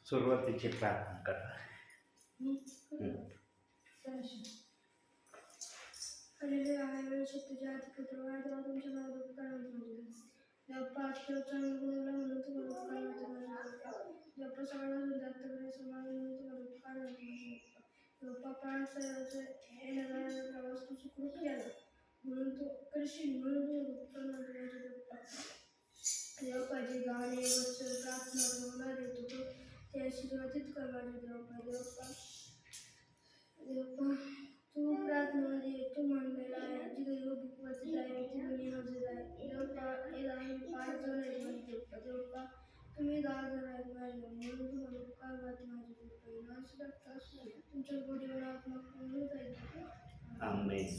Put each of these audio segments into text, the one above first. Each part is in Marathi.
सुरुवातीची प्रार्थना करा. म्हणून तू करशील देवपाची गाणे वचन प्रार्थना होणार येतो ते आशीर्वादित कर माझे देवपा तू प्रार्थनेमध्ये तू म्हणलेला आहे जिथे योग वाचत आहे तिथे मी हजर आहे देवपा याला मी 5 जण आहे देवपा तुम्ही 10 जण आहेत माझे म्हणून तुम्हाला उपकार वाटत माझे तुमच्या गोडीवर आत्मा पूर्ण जाईल. आमेन.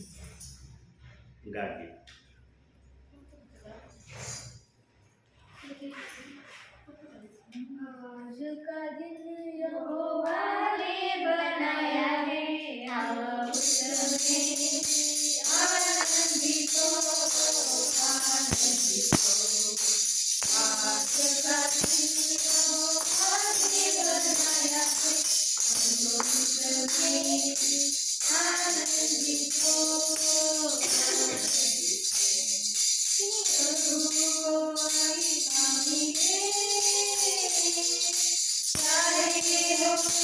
गाडी आज का दिन यहोवा ने बनाया है आओ उसमें आनंदित हो आनंदित हो. आज का दिन यहोवा ने बनाया है आओ उसमें आनंदित हो आनंदित हो.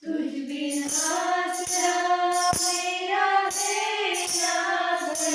तुझ बिन आसरा मेरा है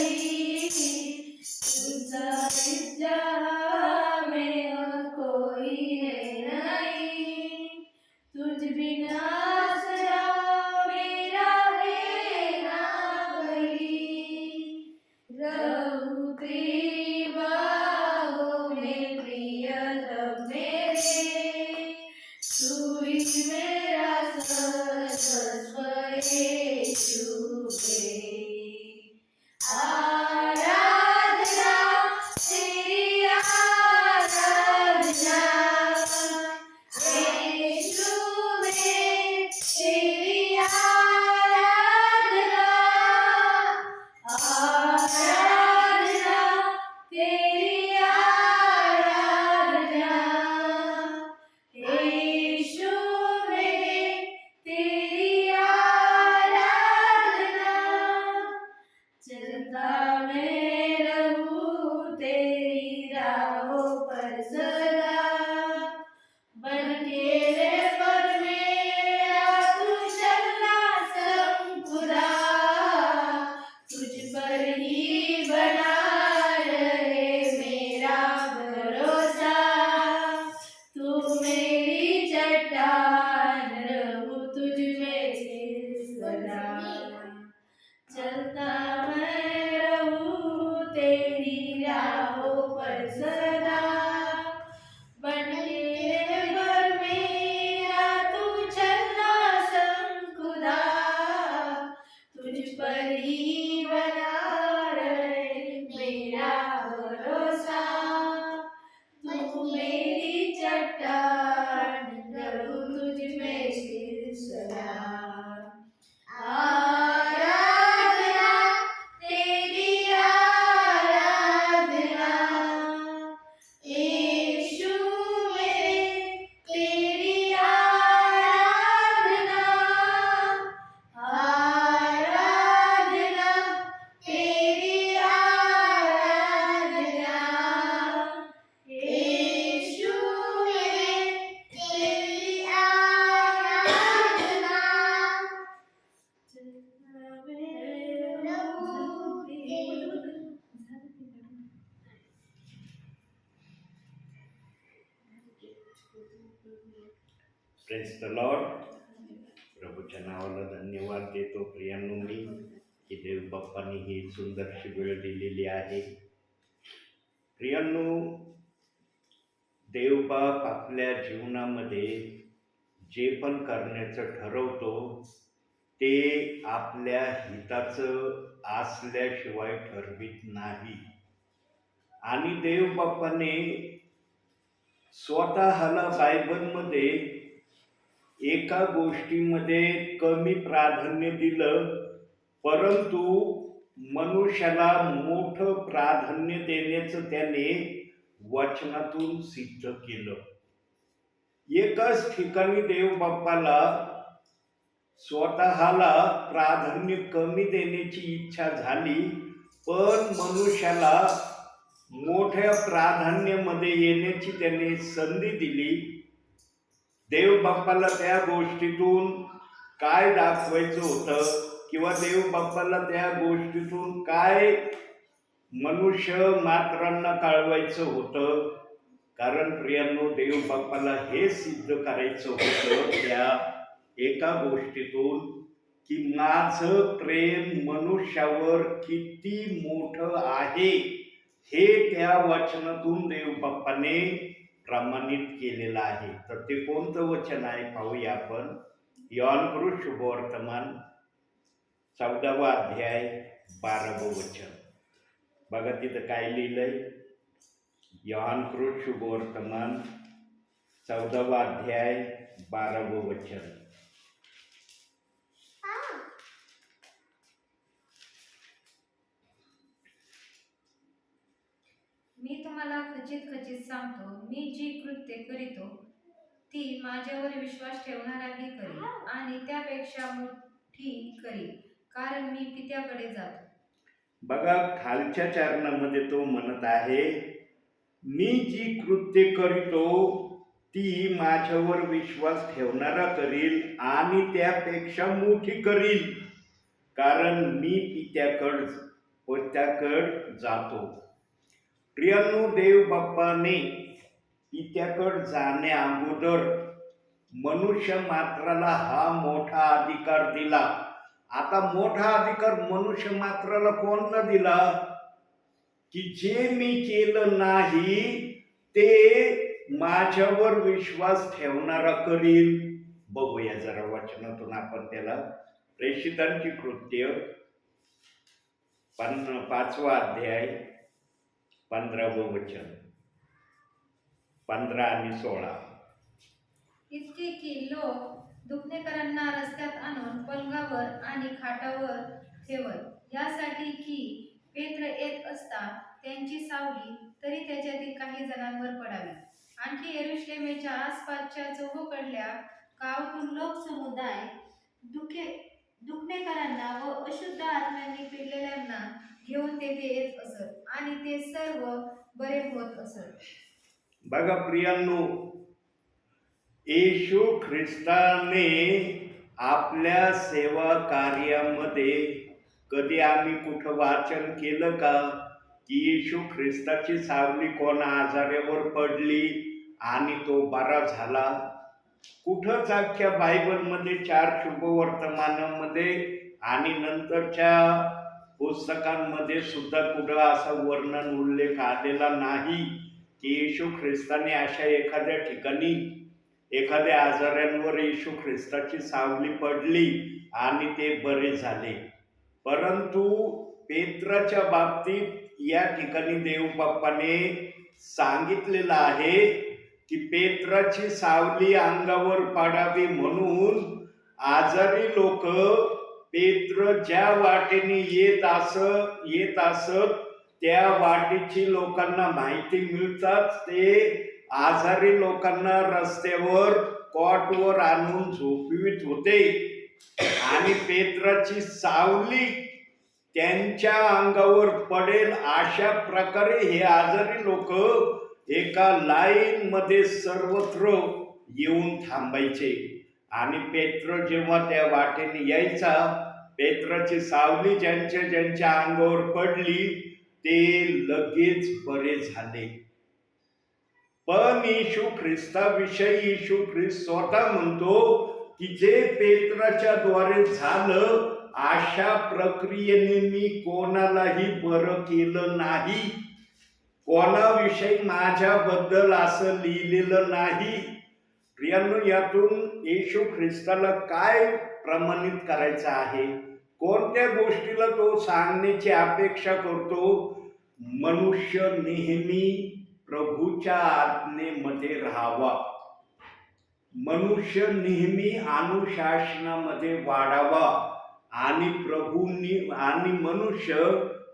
प्रेज द लॉर्ड. प्रभूच्या नावाला धन्यवाद देतो प्रियांनो मी की देव बाप्पांनी ही सुंदरशी वेळ दिलेली आहे. प्रियांनो, देवबाप आपल्या जीवनामध्ये जे पण करण्याचं ठरवतो ते आपल्या हिताचं असल्याशिवाय ठरवित नाही. आणि देवबाप्पाने स्वतःला बायबलमध्ये एका गोष्टीमध्ये कमी प्राधान्य दिलं, परंतु मनुष्याला मोठं प्राधान्य देण्याचं त्याने वचनातून सिद्ध केलं. एकाच ठिकाणी देवबाप्पाला स्वतःला प्राधान्य कमी देण्याची इच्छा झाली, पण मनुष्याला मोठ्या प्राधान्यामध्ये येण्याची त्याने संधी दिली. देवबाप्पाला त्या गोष्टीतून काय दाखवायचं होतं किंवा देवबाप्पाला त्या गोष्टीतून काय मनुष्य मात्रांना कळवायचं होतं. कारण प्रियांनो, देवबाप्पाला हे सिद्ध करायचं होतं त्या एका गोष्टीतून की माझं प्रेम मनुष्यावर किती मोठं आहे हे त्या वचनातून देवबाप्पाने प्रमाणित केलेलं आहे. तर ते कोणतं वचन आहे पाहूया आपण. योहान शुभवर्तमान 14वा अध्याय 12वं वचन. बघा तिथं काय लिहिलंय. योहान शुभवर्तमान 14वा अध्याय 12वं वचन. मी तुम्हाला खचित खचित सांगतो, मी जी कृत्ये करीतो ती माझ्यावर विश्वास ठेवणाराही करील आणि त्यापेक्षा मोठी करील, कारण मी पित्याकडे जातो. बघा खालच्या चरणामध्ये तो म्हणत आहे, मी जी कृत्ये करीतो ती माझ्यावर विश्वास ठेवणारा करील आणि त्यापेक्षा मोठी करील, कारण मी पित्याकडे जातो. प्रियांनो, देवबाप्पाने पित्याकडे जाण्या अगोदर मनुष्य मात्राला हा मोठा अधिकार दिला. आता मोठा अधिकार मनुष्य मात्राला कोणता दिला की जे मी केलं नाही ते माझ्यावर विश्वास ठेवणारा करील. बघूया जरा वचनातून आपण त्याला प्रेषितांची कृत्य 5वा अध्याय 15वं वचन, 15 आणि 16. इतके की लोक दुखणेकरांना रस्त्यात आणून पलंगावर आणि खाटावर ठेवत, यासाठी की पेत्र येत असता त्यांची सावली तरी त्याच्यातील काही जणांवर पडावी. आणखी यरुश्लेमेच्या आसपासच्या चहूकडल्या गावातून लोकसमुदाय दुखणेकरांना व अशुद्ध आत्म्यांनी पिडलेल्यांना घेऊन तेथे येत असत आणि ते सर्व बरे होत असत. बघा प्रियांनो, येशू ख्रिस्ताने आपल्या सेवा कार्यामध्ये कधी आम्ही कुठं वाचन केलं का की येशू ख्रिस्ताची सावली कोणा आजारावर पडली आणि तो बरा झाला? कुठंच अख्ख्या बायबलमध्ये 4 शुभवर्तमानामध्ये आणि नंतरच्या पुस्तकांमध्ये सुद्धा कुठं असा वर्णन उल्लेख आलेला नाही की येशू ख्रिस्ताने अशा एखाद्या ठिकाणी एखाद्या आजारांवर येशू ख्रिस्ताची सावली पडली आणि ते बरे झाले. परंतु पेत्राच्या बाबतीत या ठिकाणी देवबापाने सांगितलेलं आहे की पेत्राची सावली अंगावर पडावी म्हणून आजारी लोक पेत्र ज्या वाटेने येत असत त्या वाटेची लोकांना माहिती मिळतात. ते आजारी लोकांना रस्त्यावर कॉटवर आणून झोपवित होते आणि पेत्राची सावली त्यांच्या अंगावर पडेल अशा प्रकारे हे आजारी लोक एका लाईन मध्ये सर्वत्र येऊन थांबायचे. आणि पेत्र जेव्हा त्या वाटेने यायचा, पेत्राची सावली ज्यांच्या अंगावर पडली ते लगेच बरे झाले. पण येशू ख्रिस्ताविषयी येशू ख्रिस्त स्वतः म्हणतो की जे पेत्राच्या द्वारे झालं अशा प्रक्रियेने मी कोणालाही बरं केलं नाही. कोणाविषयी माझ्याबद्दल असं लिहिलेलं नाही. प्रियांनो, यातून येशू ख्रिस्ताला काय प्रमाणित करायचं आहे? कोणत्या गोष्टीला तो सांगण्याची अपेक्षा करतो? मनुष्य नेहमी प्रभूच्या आज्ञेमध्ये राहावा, मनुष्य नेहमी अनुशासनामध्ये वाढावा आणि आणि मनुष्य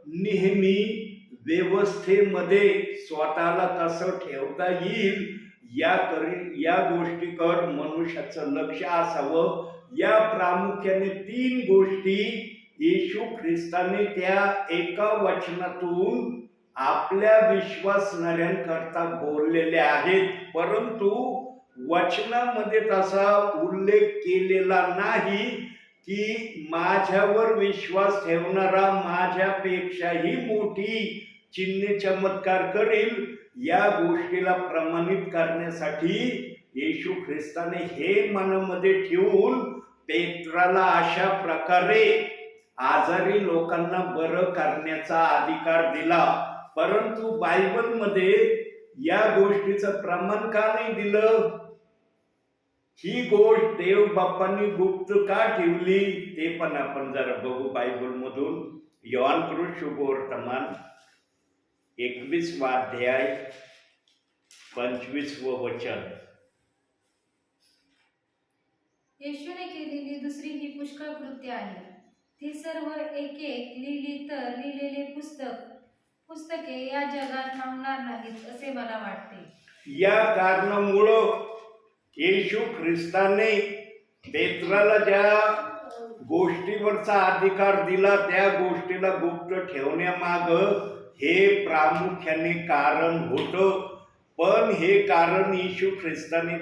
नेहमी व्यवस्थेमध्ये स्वतःला कसं ठेवता येईल या गोष्टीकडे मनुष्याचं लक्ष असावं. या प्रामुख्याने 3 गोष्टी येशू ख्रिस्ताने त्या एका वचनातून आपल्या विश्वासणाऱ्यांकरता बोललेले आहेत. परंतु वचनामध्ये तसा उल्लेख केलेला नाही की माझ्यावर विश्वास ठेवणारा माझ्यापेक्षाही मोठी चिन्ह चमत्कार करेल. या गोष्टीला प्रमाणित करण्यासाठी येशू ख्रिस्ताने हे मनामध्ये ठेवून पेत्राला अशा प्रकारे आजारी लोकांना बरं करण्याचा अधिकार दिला. परंतु बायबलमध्ये या गोष्टीचं प्रमाण का नाही दिलं? ही गोष्ट देव बाप्पांनी गुप्त का ठेवली ते पण आपण जरा बघू बायबलमधून. योहान शुभवर्तमान 21वा अध्याय 25वं वचन. येशूने केलेली दुसरी ही पुष्कळ कृत्य आहे. ती सर्व एक लिहिली तर लिहिलेले पुस्तके या जगात थांबणार नाहीत असे मला वाटते. या कारणामुळं येशू ख्रिस्ताने पेत्राला ज्या गोष्टीवरचा अधिकार दिला त्या गोष्टीला गुप्त ठेवण्यामाग हे प्रामुख्याने कारण होतं. पण हे कारण येशू ख्रिस्ताने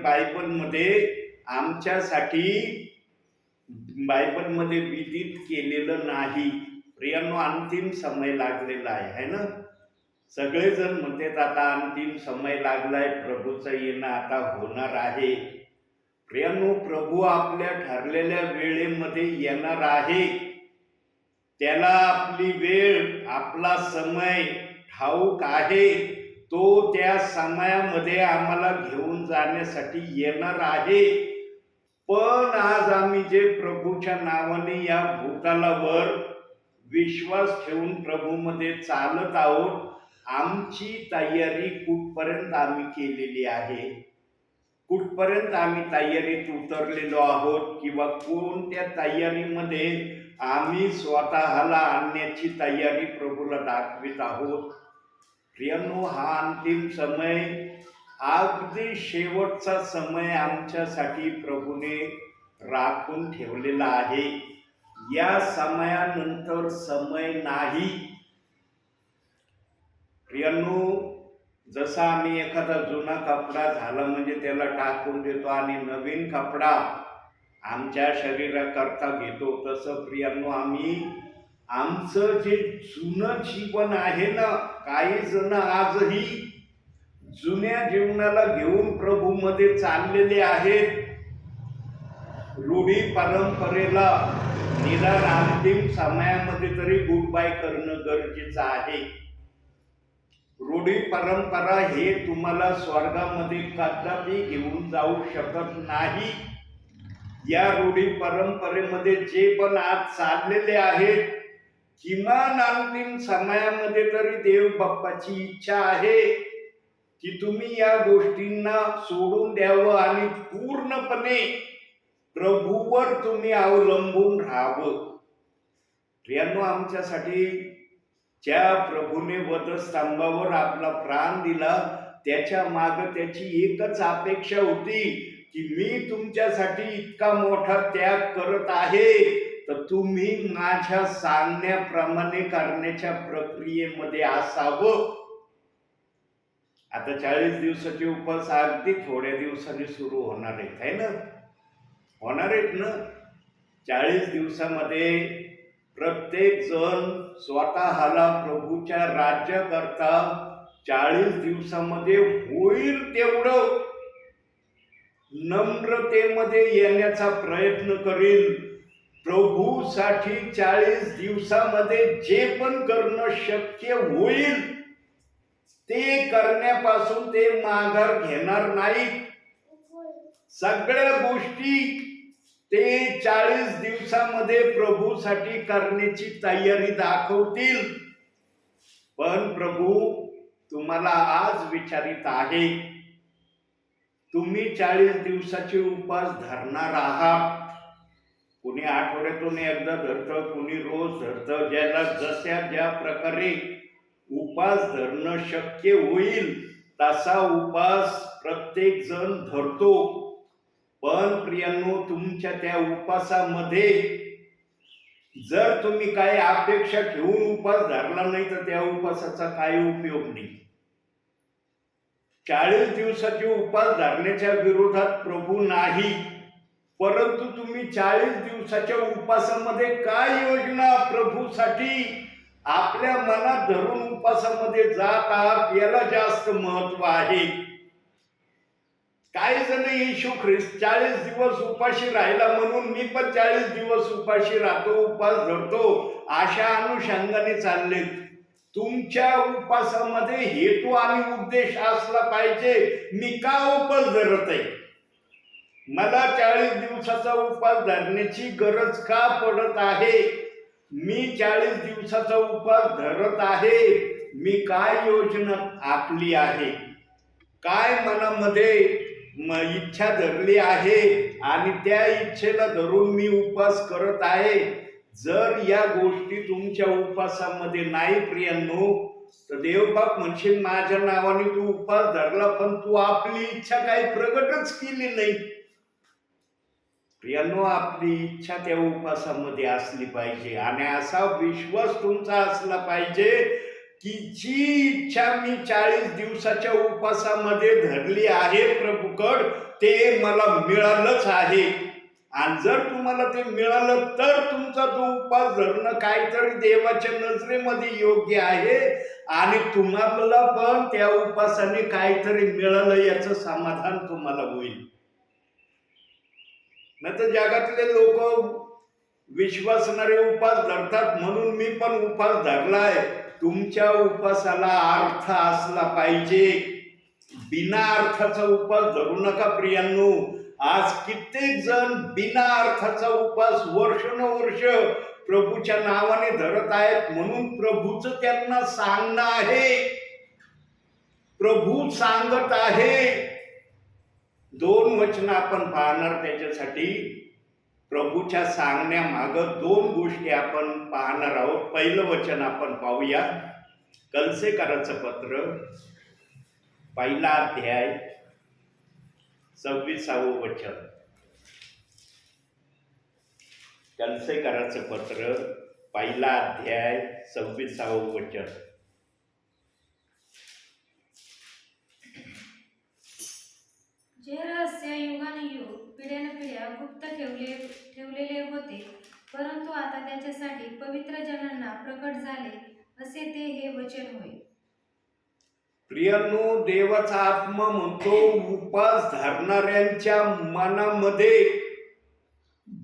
बायबलमध्ये विदित केलेलं नाही. प्रियांनो, अंतिम समय लागलेला आहे ना. सगळेजण म्हणतात आता अंतिम समय लागलाय, प्रभूचं येणं आता होणार आहे. प्रियांनो, प्रभू आपल्या ठरलेल्या वेळेमध्ये येणार आहे. त्याला आपली वेळ, आपला समय ठाऊक आहे. तो त्या समयामध्ये आम्हाला घेऊन जाण्यासाठी येणार आहे. पण आज आम्ही जे प्रभूच्या नावाने या भूतलावर विश्वास ठेवून प्रभूमध्ये चालत आहोत, आमची तयारी कुठपर्यंत आम्ही केलेली आहे, कुठपर्यंत आम्ही तयारीत उतरलेलो आहोत, किंवा कोणत्या तयारीमध्ये आम्ही स्वतःला आणण्याची तयारी प्रभूला दाखवित आहोत. प्रियांनो, हा अंतिम समय, अगदी शेवटचा समय आमच्यासाठी प्रभूने राखून ठेवलेला आहे. या समयानंतर समय नाही. प्रियांनो, जसा आम्ही एखादा जुना कपडा झाला म्हणजे त्याला टाकून देतो आणि नवीन कपडा आमच्या शरीराकरता घेतो, तसं प्रियांनो आम्ही आमचं जे जुनं जीवन आहे ना, काही जण आजही जुन्या जीवनाला घेऊन प्रभूमध्ये चाललेले आहेत. रूढी परंपरेला निदान अंतिम समयामध्ये तरी गुड बाय करणं गरजेचं आहे. रूढी परंपरा हे तुम्हाला स्वर्गामध्ये कदापि घेऊन जाऊ शकत नाही. या रूढी परंपरेमध्ये जे पण आज चाललेले आहेत, किमान अंतिम समयामध्ये तरी देव बाप्पाची इच्छा आहे की तुम्ही या गोष्टींना सोडून द्यावं आणि पूर्णपणे प्रभूवर तुम्ही अवलंबून राहावं. प्रियांनो, आमच्यासाठी ज्या प्रभूने वधस्तंभावर आपला प्राण दिला, त्याच्या मागे त्याची एकच अपेक्षा होती की मी तुमच्यासाठी इतका मोठा त्याग करत आहे, तर तुम्ही माझ्या सांगण्याप्रमाणे करण्याच्या प्रक्रियेमध्ये असावं. आता 40 दिवसाचे उपवास अगदी थोड्या दिवसांनी सुरू होणार आहेत, है ना? होणार आहेत ना? 40 दिवसामध्ये प्रत्येक जण स्वतःला प्रभूच्या राज्याकरता 40 दिवसामध्ये होईल तेवढं नम्रतेमध्ये येण्याचा प्रयत्न करील. प्रभूसाठी 40 दिवसामध्ये जे पण करणं शक्य होईल ते करण्यापासून ते माघार घेणार नाहीत. सगळ्या गोष्टी ते 40 दिवसामध्ये प्रभूसाठी करण्याची तयारी दाखवतील. पण प्रभू तुम्हाला आज विचारित आहे, तुम्ही 40 दिवसाचे उपवास धरणार आहात. कुणी आठवड्यातून एकदा धरतं, कुणी रोज धरतं. ज्याला जशा ज्या प्रकारे उपवास धरणं शक्य होईल तसा उपवास प्रत्येक जण धरतो. पण प्रियांनो, तुमच्या त्या उपवासामध्ये जर तुम्ही काही अपेक्षा ठेवून उपवास धरला नाही तर त्या उपवासाचा काही उपयोग नाही. 40 दिवसाचे उपवास धरण्याच्या विरोधात प्रभू नाही, परंतु तुम्ही 40 दिवसाच्या उपवासामध्ये काय योजना प्रभूसाठी आपल्या मनात धरून उपवासामध्ये जात आहात याला जास्त महत्व आहे. काही जण येशू ख्रिस्त 40 दिवस उपाशी राहिला म्हणून मी पण 40 दिवस उपाशी राहतो, उपवास धरतो, अशा अनुषंगाने चालले. तुमच्या उपवासामध्ये हेतू आणि उद्देश असला पाहिजे, मी का उपवास धरत आहे, मला 40 दिवसाचा उपवास धरण्याची गरज का पडत आहे, मी 40 दिवसाचा उपवास धरत आहे, मी काय योजना आखली आहे, काय मनामध्ये इच्छा धरली आहे आणि त्या इच्छेला धरून मी उपवास करत आहे. जर या गोष्टी तुमच्या उपवासामध्ये नाही प्रियांनो, तर देवबाप म्हणशील माझ्या नावाने तू उपवास धरला पण तू आपली इच्छा काही प्रगटच केली नाही. प्रियांनो, आपली इच्छा त्या उपवासामध्ये असली पाहिजे आणि असा विश्वास तुमचा असला पाहिजे की जी इच्छा मी 40 दिवसाच्या उपवासामध्ये धरली आहे प्रभूकड, ते मला मिळालंच आहे. आणि जर तुम्हाला ते मिळालं तर तुमचा तो उपवास धरणं काहीतरी देवाच्या नजरेमध्ये योग्य आहे आणि तुम्हाला पण त्या उपवासाने काहीतरी मिळालं याचं समाधान तुम्हाला होईल. नाही तर जगातले लोक विश्वासणारे उपवास धरतात म्हणून मी पण उपवास धरलाय. तुमच्या उपवासाला अर्थ असला पाहिजे. बिना अर्थाचा उपवास धरू नका प्रियांनो. आज कित्येक जण बिना अर्थाचा उपास वर्षानुवर्ष प्रभूच्या नावाने धरत आहेत, म्हणून प्रभूचं त्यांना सांगणं आहे. प्रभू सांगत आहे. 2 वचन आपण पाहणार त्याच्यासाठी. प्रभूच्या सांगण्यामागं 2 गोष्टी आपण पाहणार आहोत. पहिलं वचन आपण पाहूया. कलसेकराचं पत्र 1 अध्याय 26वं वचन. कलसेकराचं पत्र 1 अध्याय 26वं वचन. जे रहस्य युगानुयुग पिढ्यानपिढ्या गुप्त ठेवलेले होते, परंतु आता त्याच्यासाठी पवित्र जनांना प्रकट झाले, असे ते हे वचन होय. प्रियांनो, देवाचा आत्मा म्हणतो उपास धरणाऱ्यांच्या मनामध्ये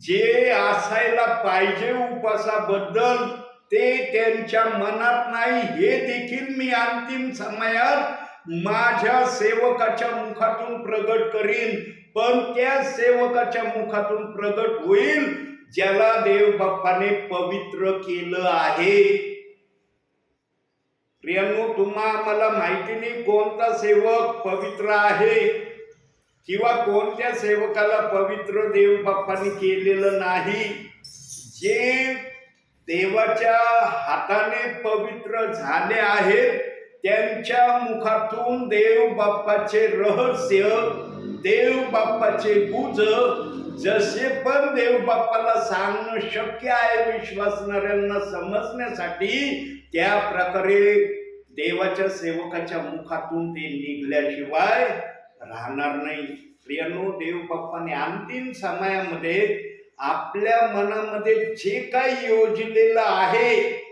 जे असायला पाहिजे उपासाबद्दल ते त्यांच्या मनात नाही. हे देखील मी अंतिम समयात माझ्या सेवकाच्या मुखातून प्रगट करीन. पण त्या सेवकाच्या मुखातून प्रगट होईल ज्याला देव बाप्पाने पवित्र केलं आहे. प्रियांनो, आम्हाला माहिती नाही कोणता सेवक पवित्र आहे किंवा कोणत्या सेवकाला पवित्र देव बाप्पाने केलेलं नाही. जे देवाच्या हाताने पवित्र झाले आहेत त्यांच्या मुखातून देव बाप्पाचे रहस्य, देव बाप्पाचे गुज जसे पण देव बाप्पाला सांगणं शक्य आहे विश्वासणाऱ्यांना समजण्यासाठी, त्या प्रकारे देवाच्या सेवकाच्या मुखातून ते निघल्याशिवाय राहणार नाही. प्रियांनो, देव बाप्पाने अंतिम समयामध्ये आपल्या मनामध्ये जे काही योजलेलं आहे,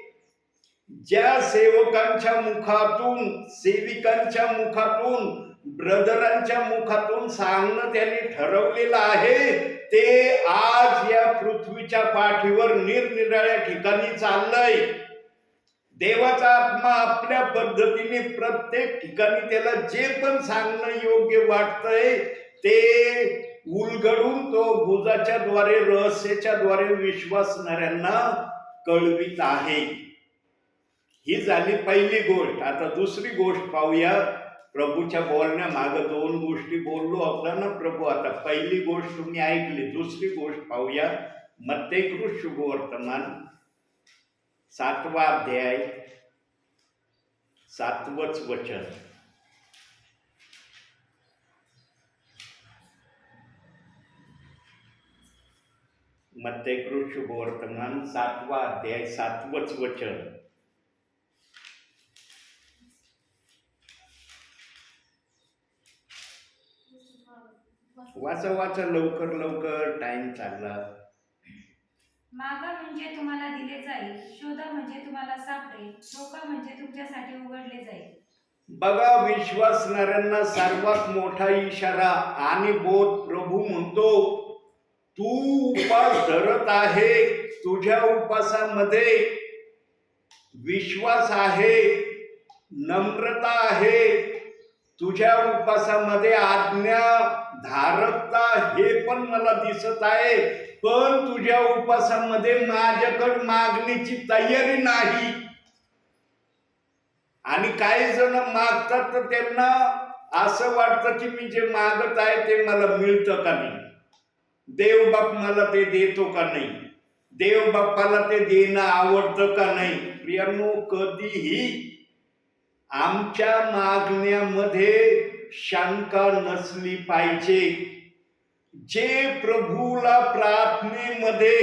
ज्या सेवकांच्या मुखातून, सेविकांच्या मुखातून, ब्रदरांच्या मुखातून सांगणं त्यांनी ठरवलेलं आहे, ते आज या पृथ्वीच्या पाठीवर निरनिराळ्या ठिकाणी चाललंय. देवाचा आत्मा आपल्या पद्धतीने प्रत्येक ठिकाणी त्याला जे पण सांगणं योग्य वाटतंय ते उलगडून तो गुजाच्या द्वारे, रहस्याच्या द्वारे विश्वासणाऱ्यांना कळवित आहे. ही झाली पहिली गोष्ट. आता दुसरी गोष्ट पाहूया. प्रभूच्या बोलण्यामागं 2 गोष्टी बोललो होता ना प्रभू. आता पहिली गोष्ट तुम्ही ऐकली. दुसरी गोष्ट पाहूया. मत्तेकृत शुभवर्तमान 7वा अध्याय 7वंच वचन. मत्तेकृत शुभवर्तमान 7वा अध्याय 7वंच वचन. वाचा लवकर लवकर, टाइम चालला. मागा म्हणजे तुम्हाला दिले जाईल, शोधा म्हणजे तुम्हाला सापडेल, ठोका म्हणजे तुमच्यासाठी उघडले जाईल. बघा, विश्वासणाऱ्यांना सर्वात मोठा इशारा आणि बोध प्रभू म्हणतो, तू उपास धरत आहे, तुझ्या उपासामध्ये विश्वास आहे, नम्रता आहे, तुझ्या उपासामध्ये आज्ञा धारकता हे पण मला दिसत आहे, पण तुझ्या उपासामध्ये माझ्याकडे मागण्याची तयारी नाही. आणि काही जण मागतात तर त्यांना असं वाटतं की मी जे मागत आहे ते मला मिळतं का नाही, देव बाप मला ते देतो का नाही, देव बाप्पाला ते देणं आवडतं का नाही. प्रियांनो, कधीही आमच्या मागण्यामध्ये शंका नसली पाहिजे. जे प्रभूला प्रार्थनेमध्ये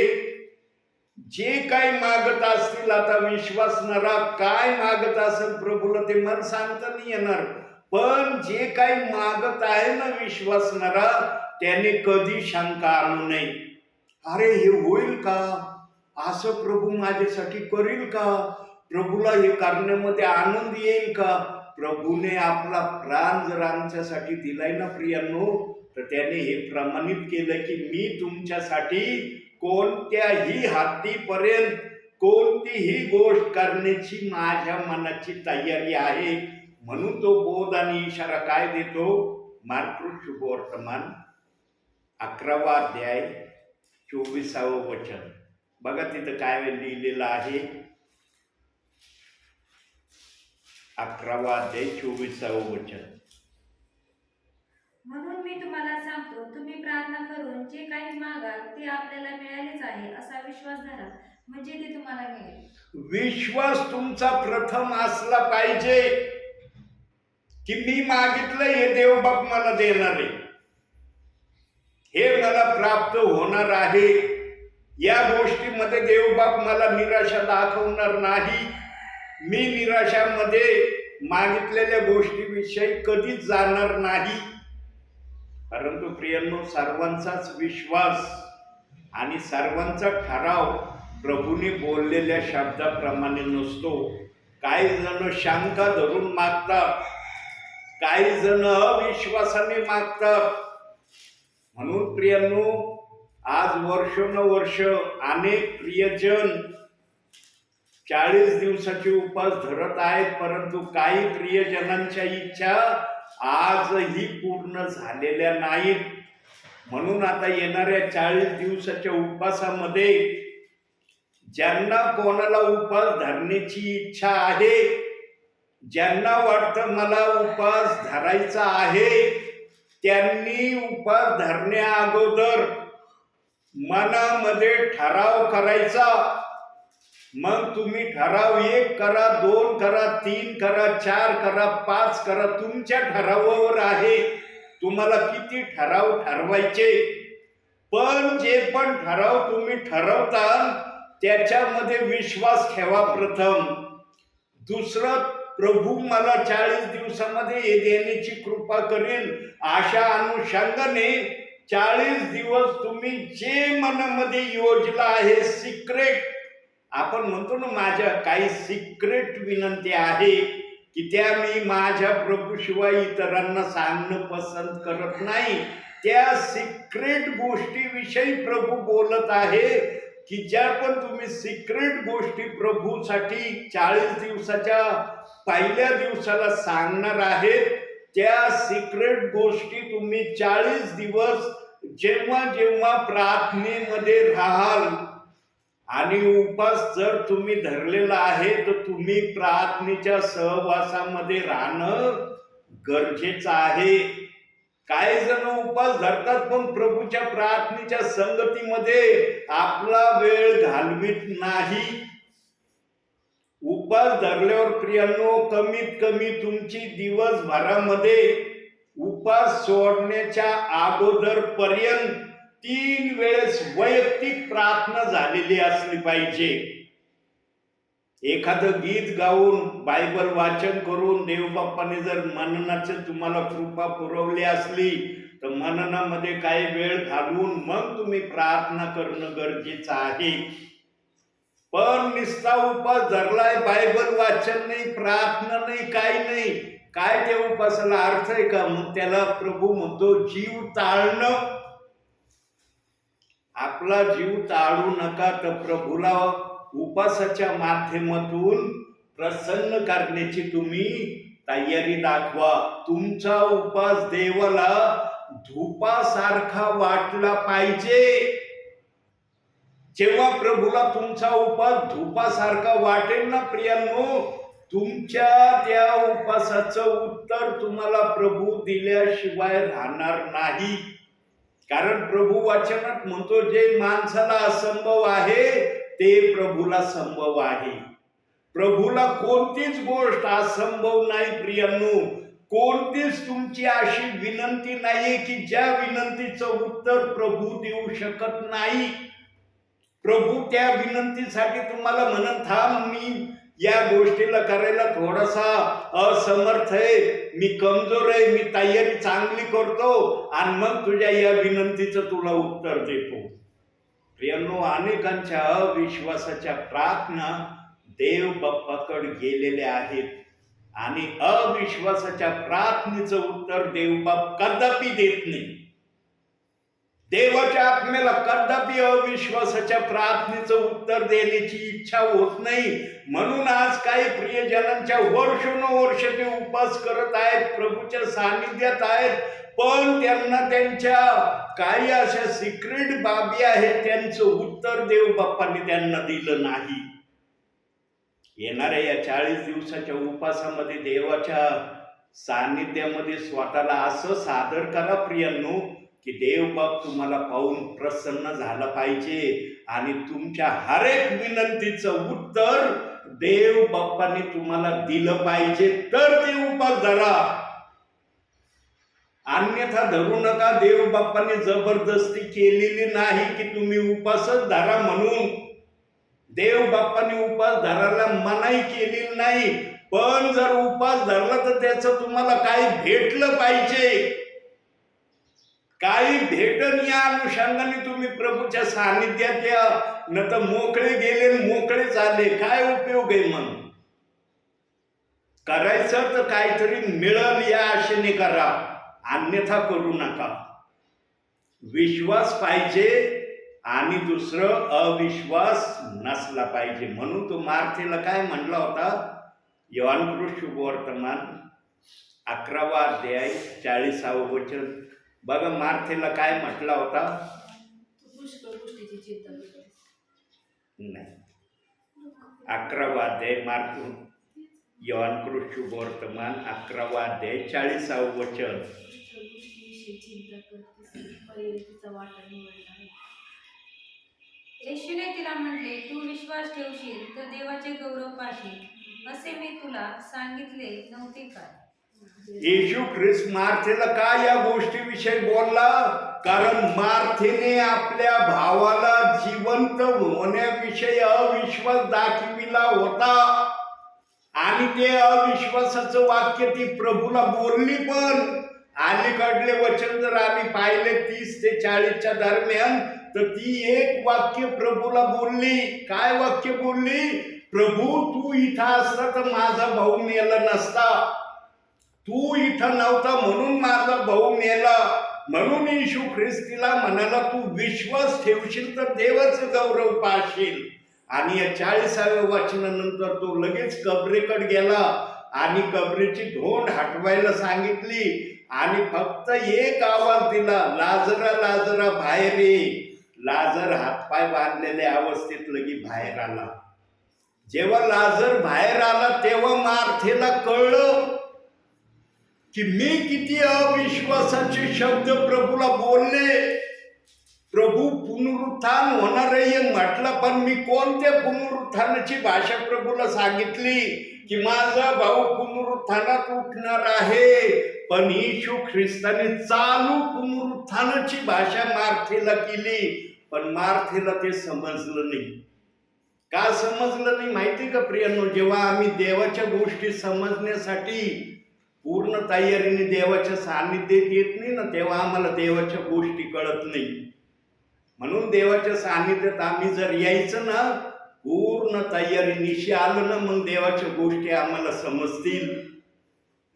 जे काही मागत असतील, आता विश्वासणारा काय मागत असेल प्रभूला ते मला सांगता नाही येणार, पण जे काही मागत आहे ना विश्वासणारा, त्याने कधी शंका आणू नये. अरे हे होईल का, असं प्रभू माझ्यासाठी करील का, प्रभूला हे करण्यामध्ये आनंद येईल का. प्रभूने आपला प्राण जर आमच्यासाठी दिलाय ना प्रियांनो, तर त्याने हे प्रमाणित केलं की मी तुमच्यासाठी कोणत्याही हद्दीपर्यंत कोणतीही गोष्ट करण्याची माझ्या मनाची तयारी आहे. म्हणून तो बोध आणि इशारा काय देतो. मार्क शुभवर्तमान 11वा अध्याय 24वं वचन. बघा तिथं काय लिहिलेलं आहे. 11वा अध्याय 24वं वचन. म्हणून मी तुम्हाला सांगतो, तुम्ही प्रार्थना करून जे काही मागाल ते आपल्याला मिळालेच आहे असा विश्वास धरा, म्हणजे ते तुम्हाला मिळेल. विश्वास तुमचा प्रथम असला पाहिजे की मी मागितलं हे देवबाप मला देणार आहे, हे मला प्राप्त होणार आहे. या गोष्टीमध्ये देवबाप मला निराशा दाखवणार नाही. मी निराशामध्ये मागितलेल्या गोष्टीविषयी कधीच जाणार नाही. परंतु प्रियांनो, सर्वांचाच विश्वास आणि सर्वांचा ठराव प्रभूने बोललेल्या शब्दाप्रमाणे नसतो. काही जण शंका धरून मागतात, काही जण अविश्वासाने मागतात. म्हणून प्रियांनो, आज वर्षोनवर्ष अनेक प्रियजन 40 दिवसाचे उपास धरत आहेत, परंतु काही प्रियजनांच्या इच्छा आजही पूर्ण झालेल्या नाहीत. म्हणून आता येणाऱ्या 40 दिवसाच्या उपासामध्ये ज्यांना कोणाला उपास धरण्याची इच्छा आहे, ज्यांना वाटतं मला उपास धरायचा आहे, त्यांनी उपास धरण्या अगोदर मनामध्ये ठराव करायचा. मग तुम्ही ठराव 1 करा, 2 करा, 3 करा, 4 करा, 5 करा. तुमच्या ठरावावर आहे तुम्हाला किती ठराव ठरवायचे. पण जे पण ठराव तुम्ही ठरवता त्याच्यामध्ये विश्वास ठेवा प्रथम. दुसरं, प्रभू मला 40 दिवसामध्ये हे देण्याची कृपा करेल अशा अनुषंगाने 40 दिवस तुम्ही जे मनामध्ये योजला आहे, सिक्रेट आपण म्हणतो ना, माझ्या काही सिक्रेट विनंती आहे की त्या मी माझ्या प्रभूशिवाय इतरांना सांगणं पसंत करत नाही. त्या सिक्रेट गोष्टीविषयी प्रभू बोलत आहे की ज्या पण तुम्ही सिक्रेट गोष्टी प्रभूसाठी 40 दिवसाच्या पहिल्या दिवसाला सांगणार आहेत, त्या सिक्रेट गोष्टी तुम्ही 40 दिवस जेव्हा जेव्हा प्रार्थनेमध्ये राहाल आणि उपास जर तुम्ही धरलेला आहे तर तुम्ही प्रार्थनेच्या सहवासामध्ये राहणं गरजेचं आहे. काही जण उपास धरतात पण प्रभूच्या प्रार्थनेच्या संगतीमध्ये आपला वेळ घालवित नाही. उपास धरल्यावर प्रियांनो, कमीत कमी तुमची दिवसभरामध्ये उपास सोडण्याच्या अगोदर पर्यंत 3 वेळेस वैयक्तिक प्रार्थना झालेली असली पाहिजे. एखादं गीत गाऊन, बायबल वाचन करून, देवबाप्पाने जर मननाची तुम्हाला कृपा पुरवली असली तर मननामध्ये काही वेळ घालून मग तुम्ही प्रार्थना करणं गरजेचं आहे. पण नुसता उपास धरलाय, बायबल वाचन नाही, प्रार्थना नाही, काही नाही, काय त्या उपासाला अर्थ आहे का? मग त्याला प्रभू म्हणतो जीव ताळणं. आपला जीव ताळू नका, तर प्रभूला उपासाच्या माध्यमातून प्रसन्न करण्याची तुम्ही तयारी दाखवा. तुमचा उपास देवाला धूपासारखा वाटला पाहिजे. जेव्हा प्रभूला तुमचा उपास धूपासारखा वाटेल ना प्रियांनो, तुमच्या त्या उपासाचं उत्तर तुम्हाला प्रभू दिल्याशिवाय राहणार नाही. कारण प्रभू वचनात म्हणतो, जे माणसाला असंभव आहे ते प्रभूला संभव आहे. प्रभूला कोणतीच गोष्ट असंभव नाही प्रियांनो. कोणतीच तुमची अशी विनंती नाही की ज्या विनंतीचं उत्तर प्रभू देऊ शकत नाही. प्रभू त्या विनंतीसाठी तुम्हाला म्हणत, थांब, मी या गोष्टीला करायला थोडासा असमर्थ आहे, मी कमजोर आहे, मी तयारी चांगली करतो आणि मग तुझ्या या विनंतीचं तुला उत्तर देतो. प्रियांनो, अनेकांच्या अविश्वासाच्या प्रार्थना देव बाप्पाकडे गेलेल्या आहेत आणि अविश्वासाच्या प्रार्थनेचं उत्तर देवबाप कदापि देत नाही. देवाच्या आत्म्याला कदापि अविश्वासाच्या प्रार्थनेचं उत्तर देण्याची इच्छा होत नाही. म्हणून आज काही प्रियजनांच्या वर्षोनवर्ष ते उपास करत आहेत, प्रभूच्या सानिध्यात आहेत, पण त्यांना त्यांच्या काही अशा सिक्रेट बाबी आहेत त्यांचं उत्तर देव बाप्पांनी त्यांना दिलं नाही. येणाऱ्या या 40 दिवसाच्या उपासामध्ये देवाच्या सानिध्यामध्ये स्वतःला असं सादर करा प्रियांनो की देव बाप तुम्हाला पाहून प्रसन्न झाला पाहिजे आणि तुमच्या हर एक विनंतीचं उत्तर देव बाप्पांनी तुम्हाला दिलं पाहिजे, तर ते उपास धरा. अन्यथा धरू नका. देव बाप्पांनी जबरदस्ती केलेली नाही की तुम्ही उपासच धरा म्हणून. देव बाप्पांनी उपास धरायला मनाई केलेली नाही, पण जर उपास धरला तर त्याचं तुम्हाला काही भेटलं पाहिजे. काही भेटन या अनुषंगाने तुम्ही प्रभूच्या सानिध्यात या, न तर मोकळे गेले मोकळे झाले, काय उपयोग आहे? मग करायचं तर काहीतरी मिळेल या आशेने करा, अन्यथा करू नका. विश्वास पाहिजे आणि दुसरं अविश्वास नसला पाहिजे. म्हणून तो मार्थेला काय म्हणला होता? योहान शुभवर्तमान 11वा अध्याय 40वे वचन बघा. मार्थेला काय म्हटला होता? पुष्कळ गोष्टीची चिंता करतेस. नाही, 11वा अध्याय योहान शुभवर्तमान 11वा अध्याय 40वे वचन. चिंता करतेस, पर्यंतीचा वाटा निवडला आहे. येशूने तिला म्हटले, तू विश्वास ठेवशील तर देवाचे गौरव पाशील, असे मी तुला सांगितले नव्हते का? येशू ख्रिस्त मार्थेला का या गोष्टीविषयी बोलला? कारण मार्थेने आपल्या भावाला जिवंत होण्याविषयी अविश्वास दाखविला होता आणि ते अविश्वासाचं वाक्य ती प्रभूला बोलली. पण अलीकडले वचन जर आम्ही पाहिले 30 ते 40च्या दरम्यान, तर ती एक वाक्य प्रभूला बोलली. काय वाक्य बोलली? प्रभू, तू इथं असता तर माझा भाऊ मेला नसता. तू इथं नव्हता म्हणून माझा भाऊ मेला. म्हणून येशू ख्रिस्तीला म्हणाला, तू विश्वास ठेवशील तर देवाचं गौरव पाहशील. आणि या 40व्या वचनानंतर तो लगेच कबरेकडे गेला आणि कबरेची धोंड हटवायला सांगितली आणि फक्त एक आवाज दिला, लाजरा लाजरा बाहेर ये. लाजर हातपाय बांधलेल्या अवस्थेत लगी बाहेर आला. जेव्हा लाजर बाहेर आला तेव्हा मार्थेला कळलं की मी किती अविश्वासाचे शब्द प्रभूला बोलले. प्रभू पुनरुत्थान होणार आहे म्हटलं, पण मी कोणत्या पुनरुत्थानाची भाषा प्रभूला सांगितली की माझा भाऊ पुनरुत्थानात उठणार आहे. पण येशू ख्रिस्ताने चालू पुनरुत्थानाची भाषा मार्थेला केली. पण मार्थेला ते समजलं नाही. का समजलं नाही माहिती का प्रियांनो? जेव्हा आम्ही देवाच्या गोष्टी समजण्यासाठी पूर्ण तयारीने देवाच्या सान्निध्यात येत नाही ना, तेव्हा आम्हाला देवाच्या गोष्टी कळत नाही. म्हणून देवाच्या सान्निध्यात आम्ही जर यायचं ना, पूर्ण तयारीनिशी आलं ना, मग देवाच्या गोष्टी आम्हाला समजतील.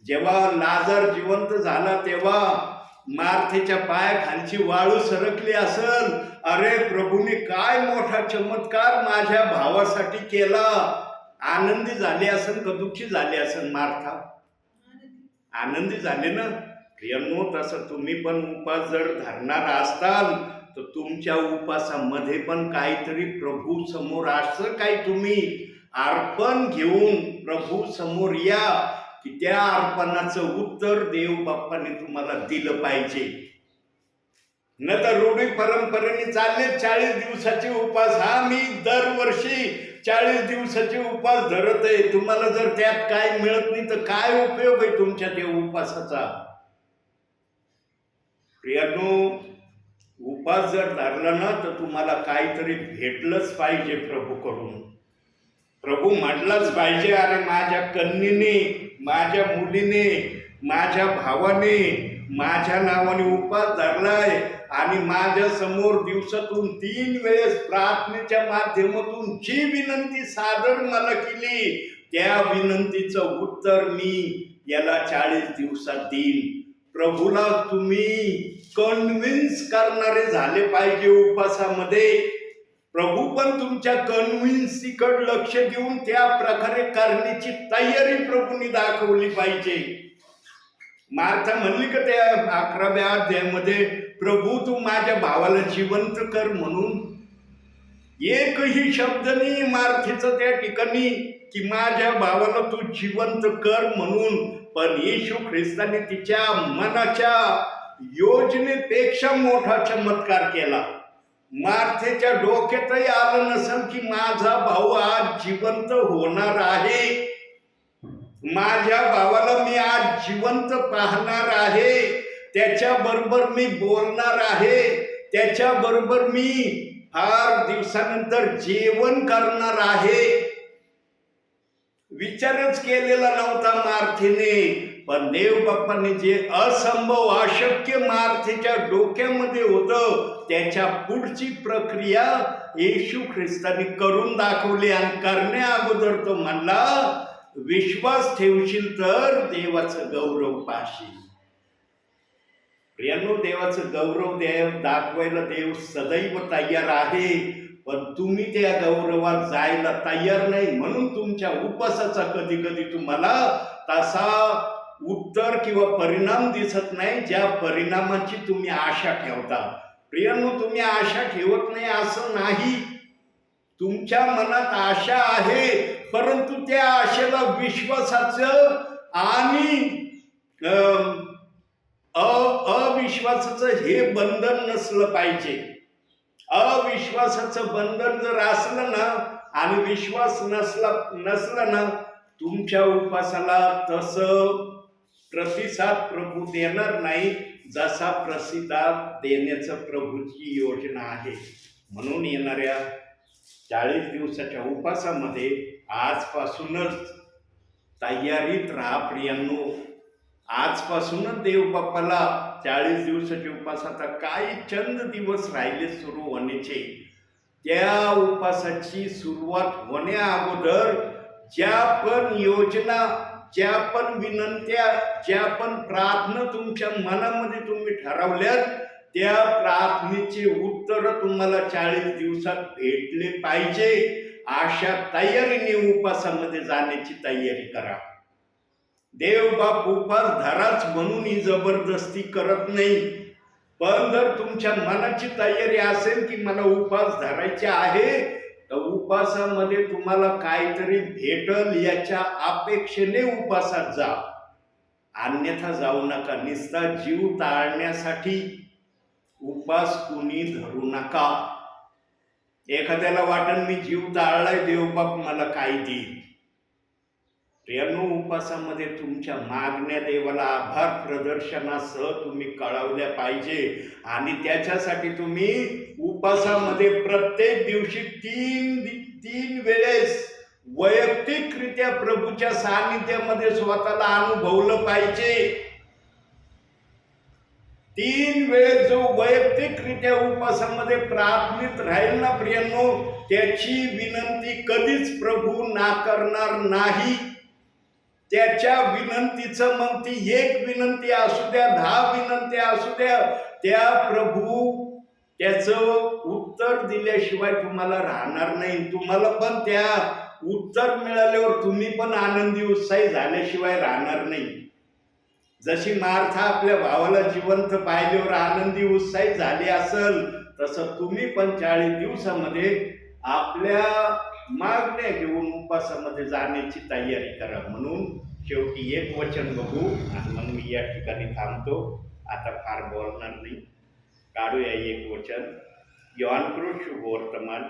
जेव्हा लाजर जिवंत झाला तेव्हा मार्थेच्या पायाखालची वाळू सरकली असेल. अरे, प्रभूने काय मोठा चमत्कार माझ्या भावासाठी केला. आनंदी झाली असेल का दुःखी झाली असेल मार्था? आनंदी झाले ना. प्रियांनो, तसं तुम्ही पण उपास जर धरणार असताल तर तुमच्या उपासामध्ये पण काहीतरी प्रभू समोर असं काही तुम्ही अर्पण घेऊन प्रभू समोर या की त्या अर्पणाचं उत्तर देव बाप्पाने तुम्हाला दिलं पाहिजे. न तर रूढी परंपरेने चालले 40 दिवसाचे उपास. हा, मी दरवर्षी 40 दिवसाचे उपास धरत आहे. तुम्हाला जर त्यात काय मिळत नाही तर काय उपयोग आहे तुमच्या त्या उपासाचा? प्रियांनो, उपास जर धरला ना तर तुम्हाला काहीतरी भेटलंच पाहिजे प्रभूकडून. प्रभू म्हटलंच पाहिजे, अरे माझ्या कन्येने, माझ्या मुलीने, माझ्या भावाने माझ्या नावाने उपास धरलाय आणि माझ्या समोर दिवसातून 3 वेळेस प्रार्थनेच्या माध्यमातून जी विनंती सादर मला केली, त्या विनंतीचं उत्तर मी याला 40 दिवसात देईन. प्रभूला तुम्ही कन्व्हिन्स करणारे झाले पाहिजे उपासामध्ये. प्रभू पण तुमच्या कन्व्हिन्सीकडे लक्ष देऊन त्या प्रकारे करण्याची तयारी प्रभूंनी दाखवली पाहिजे. मार्था म्हणली का त्या 11व्या अध्यायामध्ये, प्रभू तू माझ्या भावाला जिवंत कर म्हणून? एकही शब्द नाही मार्थेचं त्या ठिकाणी की माझ्या भावाला तू जिवंत कर म्हणून. पण येशू ख्रिस्ताने तिच्या मनाच्या योजनेपेक्षा मोठा चमत्कार केला. मार्थेच्या डोक्यातही आलं नसेल की माझा भाऊ आज जिवंत होणार आहे, माझ्या भावाला मी आज जिवंत पाहणार आहे, त्याच्याबरोबर मी बोलणार आहे, त्याच्याबरोबर मी फार दिवसानंतर जेवण करणार आहे. विचारच केलेला नव्हता मार्थेने. पण देव बाप्पाने जे असंभव अशक्य मार्थेच्या डोक्यामध्ये होतं, त्याच्या पुढची प्रक्रिया येशू ख्रिस्ताने करून दाखवली. आणि करण्या अगोदर तो म्हणला, विश्वास ठेवशील तर देवाचं गौरव पाहशील. प्रियांनो, देवाचं गौरव दाखवायला देव सदैव तयार आहे. पण तुम्ही त्या गौरवात जायला तयार नाही, म्हणून तुमच्या उपवासाचा कधी कधी तुम्हाला तसा उत्तर किंवा परिणाम दिसत नाही, ज्या परिणामाची तुम्ही आशा ठेवता. प्रियांनो, तुम्ही आशा ठेवत नाही असं नाही, तुमच्या मनात आशा आहे, परंतु त्या आशेला विश्वासाचं आणि अविश्वासाचं हे बंधन नसलं पाहिजे. अविश्वासाचं बंधन जर असलं ना आणि विश्वास नसला ना, तुमच्या उपासाला तसं प्रतिसाद प्रभू देणार नाही जसा प्रतिसाद देण्याचं प्रभूची योजना आहे. म्हणून येणाऱ्या 40 दिवसाच्या उपासामध्ये आजपासूनच तयारीत राहा प्रियांनो. आजपासूनच देव बाप्पाला 40 दिवसाचे उपास आता काही चंद दिवस राहिले सुरू होण्याचे. त्या उपासाची सुरुवात होण्या अगोदर ज्या पण योजना, ज्या पण विनंत्या, ज्या पण प्रार्थना तुमच्या मनामध्ये तुम्ही ठरवल्यात, त्या प्रार्थनेचे उत्तर तुम्हाला 40 दिवसात भेटले पाहिजे. अशा तयारीने उपासामध्ये जाण्याची तयारी करा. देव बाप उपास धराच म्हणून ही जबरदस्ती करत नाही. पण जर तुमच्या मनाची तयारी असेल की मला उपास धरायचे आहे, तर उपासामध्ये तुम्हाला काहीतरी भेटल याच्या अपेक्षेने उपासात जा. अन्यथा जाऊ नका. निस्ता जीव टाळण्यासाठी उपास कुणी धरू नका. एखाद्याला वाटण मी जीव टाळलाय, देवबाप मला काही देईल. प्रियांनो, उपासामध्ये तुमच्या मागण्या देवाला आभार प्रदर्शनासह तुम्ही कळवल्या पाहिजे. आणि त्याच्यासाठी तुम्ही उपासामध्ये प्रत्येक दिवशी तीन वेळेस वैयक्तिकरित्या प्रभूच्या सानिध्यामध्ये स्वतःला अनुभवलं पाहिजे. 3 वेळेस जो वैयक्तिकरित्या उपासामध्ये प्रार्थनेत राहील ना प्रियांनो, त्याची विनंती कधीच प्रभू नाकारणार नाही. त्याच्या विनंतीचं मग ती 1 विनंती असू द्या, 10 विनंती असू द्या, त्या प्रभू त्याचं उत्तर दिल्याशिवाय तुम्हाला राहणार नाही. तुम्हाला पण त्या उत्तर मिळाल्यावर तुम्ही पण आनंदी उत्साही झाल्याशिवाय राहणार नाही. जशी मार्था आपल्या भावाला जिवंत पाहिल्यावर आनंदी उत्साही झाली असेल, तसं तुम्ही पण 40 दिवसामध्ये आपल्या मागण्या घेऊन उपासामध्ये जाण्याची तयारी करा. म्हणून शेवटी एक वचन बघू आणि मग मी या ठिकाणी थांबतो. आता फार बोलणार नाही. काढूया एक वचन. योहान शुभवर्तमान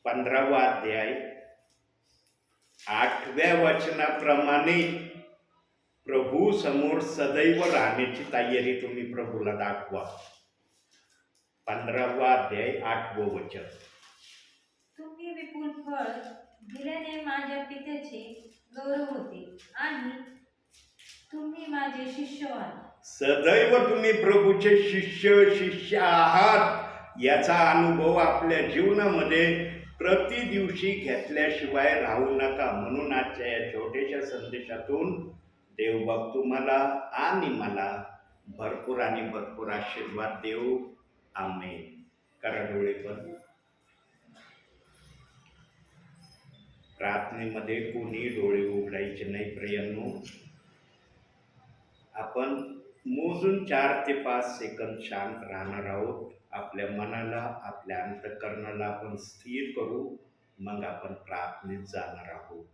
15वा अध्याय 8व्या वचनाप्रमाणे प्रभू समोर सदैव राहण्याची तयारी तुम्ही प्रभूला दाखवा. 15वा अध्याय 8वं वचन. तुम्ही विपुल फळ दिल्याने माझ्या पित्याचे गौरव होते आणि तुम्ही माझे शिष्य व्हाल. सदैव तुम्ही प्रभूचे शिष्य आहात याचा अनुभव आपल्या जीवनामध्ये प्रतिदिवशी घेतल्याशिवाय राहू नका. म्हणून आजच्या या छोट्याशा संदेशातून देवबाप तुम्हाला आणि मला भरपूर आणि भरपूर आशीर्वाद देऊ. आमेन. करा डोळे बंद. प्रार्थनेमध्ये कोणी डोळे उघडायचे नाही प्रियांनो. आपण मोजून 4 ते 5 सेकंद शांत राहणार आहोत. आपल्या मनाला, आपल्या अंतःकरणाला आपण स्थिर करू. मग आपण प्रार्थनेत जाणार आहोत.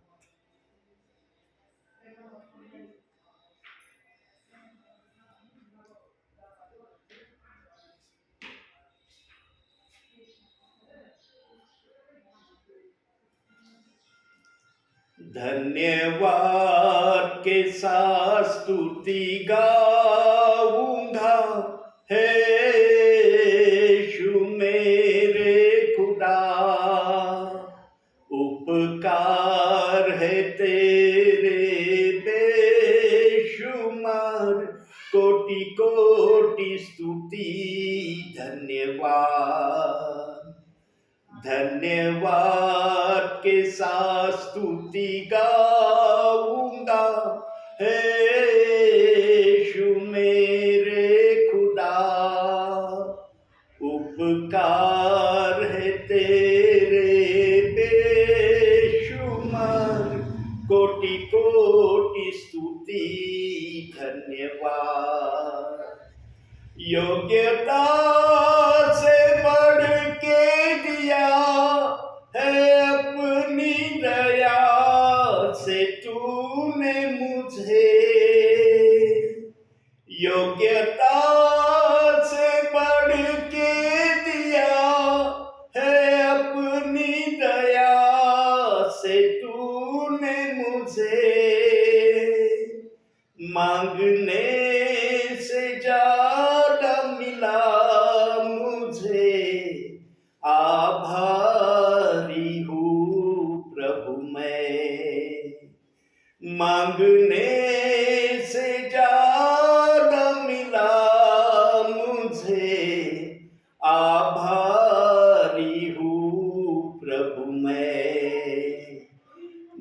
धन्यवाद के साथ स्तुति गाऊंगा, हे यीशु मेरे खुदा। उपकार है तेरे बेशुमार, कोटि कोटि स्तुति धन्यवाद। धन्यवाद के साथ स्तुति गाऊंगा, हे यीशु मेरे खुदा। उपकार है तेरे बेशुमार, कोटि कोटि स्तुति धन्यवाद। योग्यता से बढ़ के दिया है अपनी दया से तूने मुझे। योग्यता से बढ़ के दिया है अपनी दया से तूने मुझे। मांगने से ज्यादा मिला मुझे, आभारी हूँ प्रभु मैं। मांगने से ज्यादा मिला मुझे, आभारी हूँ प्रभु मैं।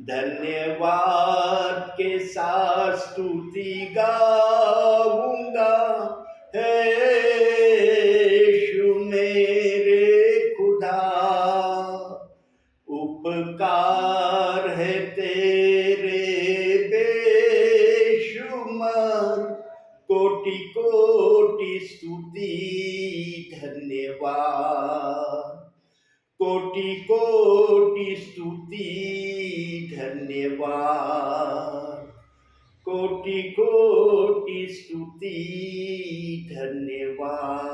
धन्यवाद के साथ स्तुति गाऊंगा, हे यीशु मेरे खुदा। उपकार है तेरे बेशुमार, कोटि कोटि स्तुति धन्यवाद। कोटि कोटि स्तुति धन्यवाद। कोटि कोटि स्तुति धन्यवाद।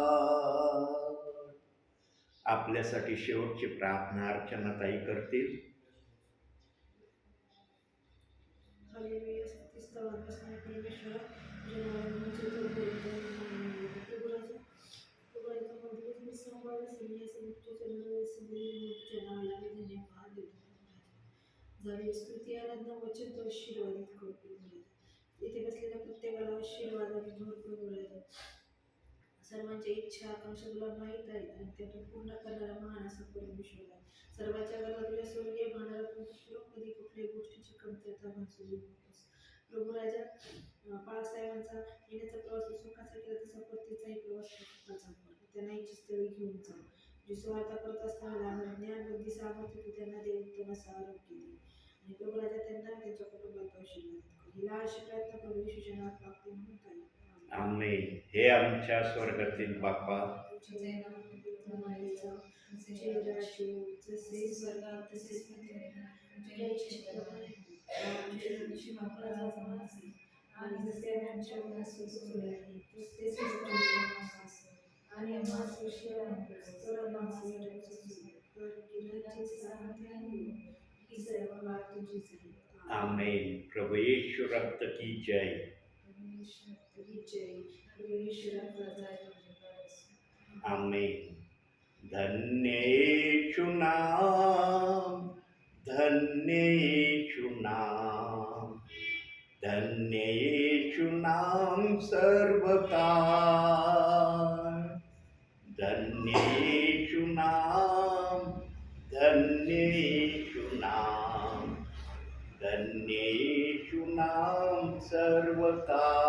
आपल्यासाठी शेवटची प्रार्थना अर्चनाताई करतील. हालेलुया, स्तुतिस्तवन असणारे परमेश्वर, तुझ्या नावाने तुझे तो बोलतो प्रभूराजा मध्ये तुम्ही संभाळ सैन्य तुझ्या चरणाला तुझ्या नावाला धन्यवाद देतो. झाले स्तुती आराधना वचन तो आशीर्वादित करतो. इथे बसलेल्या प्रत्येकाला आशीर्वादाने भरपूर बोलायचं. सर्वांच्या इच्छा आकांक्षा तुला माहीत आहेत आणि त्यातून पूर्ण करणारा महान असा परमेश्वर आहे. सर्वांच्या घरात तुझ्या स्वर्गीय भांडारातून तुला कधी कुठल्याही गोष्टीची कमतरता भासू देऊ नकोस. प्रभू राजा, बाळासाहेबांचा येण्याचा प्रवास सुखाचा केला तसा परतीचाही प्रवास सुखाचा कर. त्यांना इच्छित स्थळी घेऊन जा. जी स्वार्थ करत असताना लागणार ज्ञान बुद्धी सामर्थ्य तू त्यांना दे. उत्तम असा आरोग्य दे आणि प्रभू राजा त्यांना त्यांच्या कुटुंबात आशीर्वाद कर. हिला अशी प्रयत्न प्रभू येशूच्या नावात प्राप्त म्हणून काही. आमेन. हे आमच्या स्वर्गातील बाप्पा, तुझे नाव पवित्र मानायचं, तुझे राज्य जसे स्वर्गात तसेच पृथ्वीवर. तुझ्या इच्छेप्रमाणे आमच्या रोजची भाकरी आज आम्हाला दे. आणि जसे आमच्या मनात सुचवले आहे तसेच आमच्या मनात असो. आणि आम्हाला सुशिरा तर आम्हाला कर गिराची सामर्थ्य आहे. ही सर्व बात तुझीच आहे. आमेन. प्रभू येशू रक्त की जय. आमेन. धन्य येशू नाम, धन्य येशू नाम, धन्य येशू नाम सर्वकाळ. धन्य येशू नाम, धन्य येशू नाम, धन्य येशू नाम सर्वकाळ.